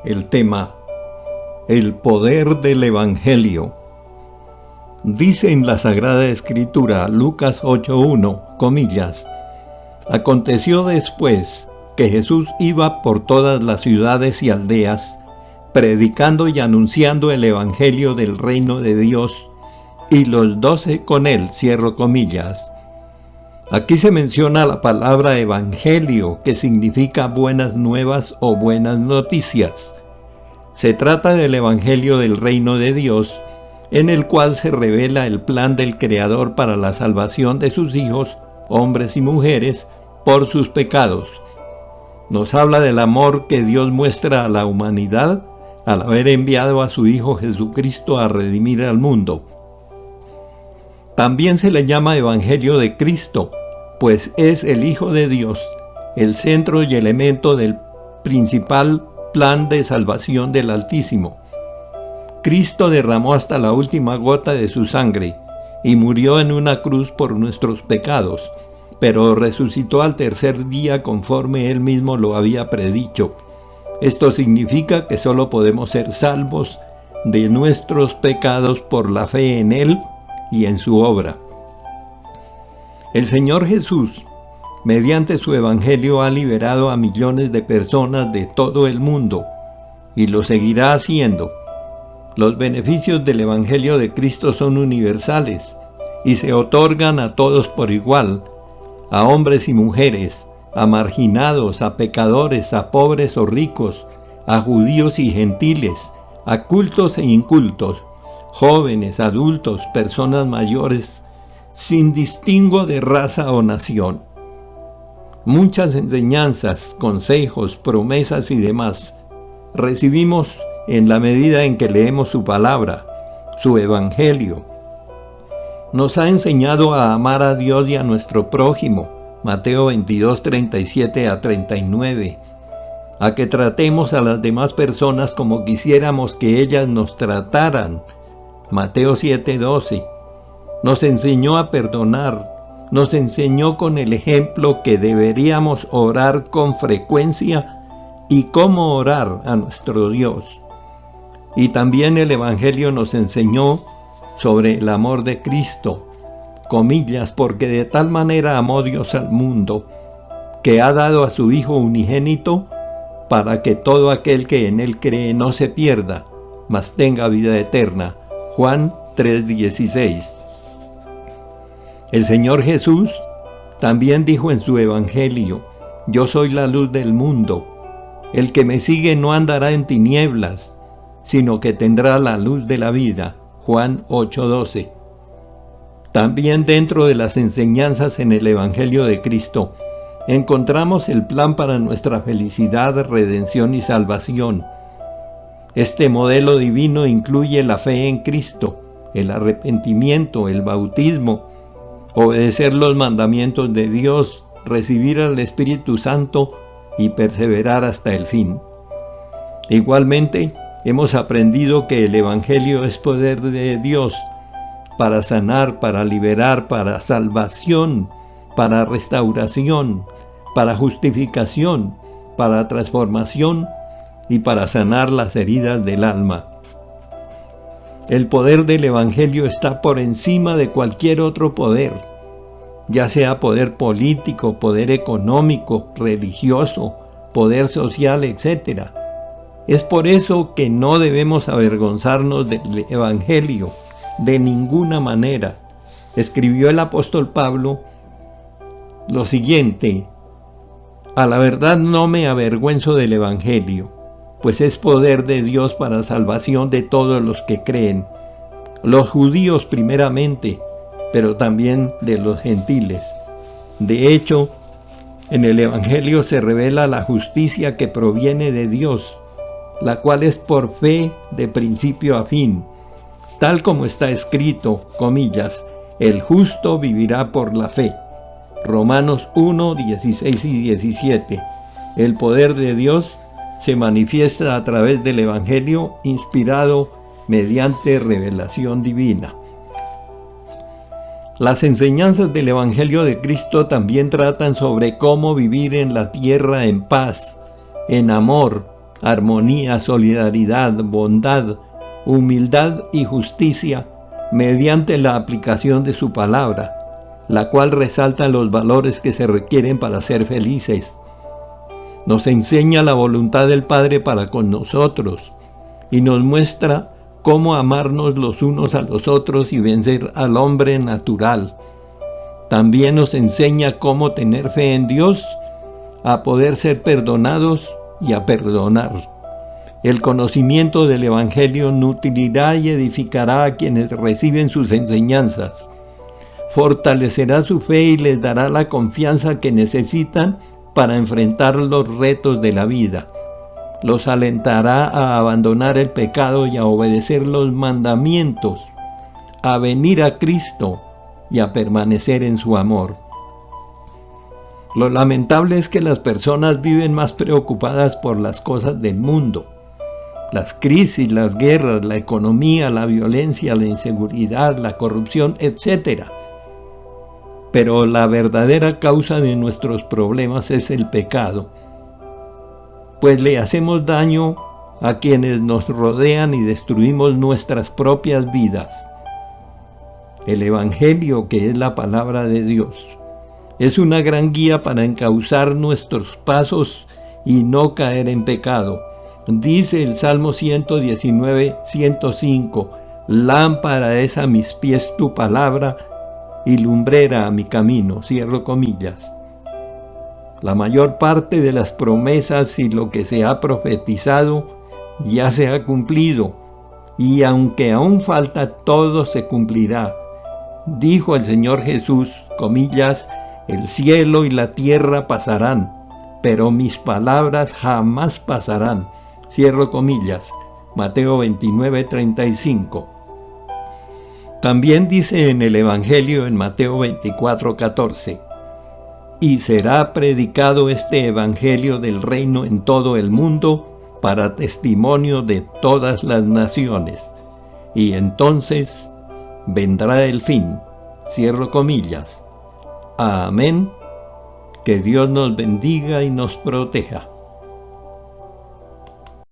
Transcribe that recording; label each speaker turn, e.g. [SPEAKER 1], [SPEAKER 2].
[SPEAKER 1] El tema: el poder del Evangelio. Dice en la Sagrada Escritura, Lucas 8:1, comillas: aconteció después que Jesús iba por todas las ciudades y aldeas, predicando y anunciando el Evangelio del reino de Dios, y los 12 con él, cierro comillas. Aquí se menciona la palabra evangelio, que significa buenas nuevas o buenas noticias. Se trata del evangelio del reino de Dios, en el cual se revela el plan del Creador para la salvación de sus hijos, hombres y mujeres, por sus pecados. Nos habla del amor que Dios muestra a la humanidad al haber enviado a su Hijo Jesucristo a redimir al mundo. También se le llama Evangelio de Cristo, pues es el Hijo de Dios, el centro y elemento del principal plan de salvación del Altísimo. Cristo derramó hasta la última gota de su sangre y murió en una cruz por nuestros pecados, pero resucitó al tercer día conforme Él mismo lo había predicho. Esto significa que solo podemos ser salvos de nuestros pecados por la fe en Él y en su obra. El Señor Jesús, mediante su Evangelio, ha liberado a millones de personas de todo el mundo y lo seguirá haciendo. Los beneficios del Evangelio de Cristo son universales y se otorgan a todos por igual, a hombres y mujeres, a marginados, a pecadores, a pobres o ricos, a judíos y gentiles, a cultos e incultos, jóvenes, adultos, personas mayores, sin distingo de raza o nación. Muchas enseñanzas, consejos, promesas y demás recibimos en la medida en que leemos su palabra, su evangelio. Nos ha enseñado a amar a Dios y a nuestro prójimo, Mateo 22, 37 a 39, a que tratemos a las demás personas como quisiéramos que ellas nos trataran, Mateo 7, 12. Nos enseñó a perdonar, nos enseñó con el ejemplo que deberíamos orar con frecuencia y cómo orar a nuestro Dios. Y también el Evangelio nos enseñó sobre el amor de Cristo, comillas, porque de tal manera amó Dios al mundo, que ha dado a su Hijo unigénito, para que todo aquel que en Él cree no se pierda, mas tenga vida eterna. Juan 3:16. El Señor Jesús también dijo en su Evangelio: yo soy la luz del mundo. El que me sigue no andará en tinieblas, sino que tendrá la luz de la vida. Juan 8:12. También dentro de las enseñanzas en el Evangelio de Cristo encontramos el plan para nuestra felicidad, redención y salvación. Este modelo divino incluye la fe en Cristo, el arrepentimiento, el bautismo, obedecer los mandamientos de Dios, recibir al Espíritu Santo y perseverar hasta el fin. Igualmente, hemos aprendido que el Evangelio es poder de Dios para sanar, para liberar, para salvación, para restauración, para justificación, para transformación y para sanar las heridas del alma. El poder del Evangelio está por encima de cualquier otro poder, ya sea poder político, poder económico, religioso, poder social, etc. Es por eso que no debemos avergonzarnos del Evangelio de ninguna manera. Escribió el apóstol Pablo lo siguiente: a la verdad no me avergüenzo del Evangelio, pues es poder de Dios para salvación de todos los que creen, los judíos primeramente, pero también de los gentiles. De hecho, en el Evangelio se revela la justicia que proviene de Dios, la cual es por fe de principio a fin, tal como está escrito, comillas, el justo vivirá por la fe. Romanos 1, 16 y 17. El poder de Dios se manifiesta a través del Evangelio inspirado mediante revelación divina. Las enseñanzas del Evangelio de Cristo también tratan sobre cómo vivir en la tierra en paz, en amor, armonía, solidaridad, bondad, humildad y justicia mediante la aplicación de su palabra, la cual resalta los valores que se requieren para ser felices. Nos enseña la voluntad del Padre para con nosotros y nos muestra cómo amarnos los unos a los otros y vencer al hombre natural. También nos enseña cómo tener fe en Dios, a poder ser perdonados y a perdonar. El conocimiento del Evangelio nutrirá y edificará a quienes reciben sus enseñanzas. Fortalecerá su fe y les dará la confianza que necesitan para enfrentar los retos de la vida. Los alentará a abandonar el pecado y a obedecer los mandamientos, a venir a Cristo y a permanecer en su amor. Lo lamentable es que las personas viven más preocupadas por las cosas del mundo. Las crisis, las guerras, la economía, la violencia, la inseguridad, la corrupción, etc. Pero la verdadera causa de nuestros problemas es el pecado, pues le hacemos daño a quienes nos rodean y destruimos nuestras propias vidas. El Evangelio, que es la palabra de Dios, es una gran guía para encauzar nuestros pasos y no caer en pecado. Dice el Salmo 119, 105, lámpara es a mis pies tu palabra y lumbrera a mi camino, cierro comillas. La mayor parte de las promesas y lo que se ha profetizado ya se ha cumplido, y aunque aún falta, todo se cumplirá. Dijo el Señor Jesús, comillas, el cielo y la tierra pasarán, pero mis palabras jamás pasarán, cierro comillas. Mateo 29, 35. También dice en el Evangelio en Mateo 24, 14, y será predicado este Evangelio del reino en todo el mundo para testimonio de todas las naciones, y entonces vendrá el fin, cierro comillas. Amén. Que Dios nos bendiga y nos proteja.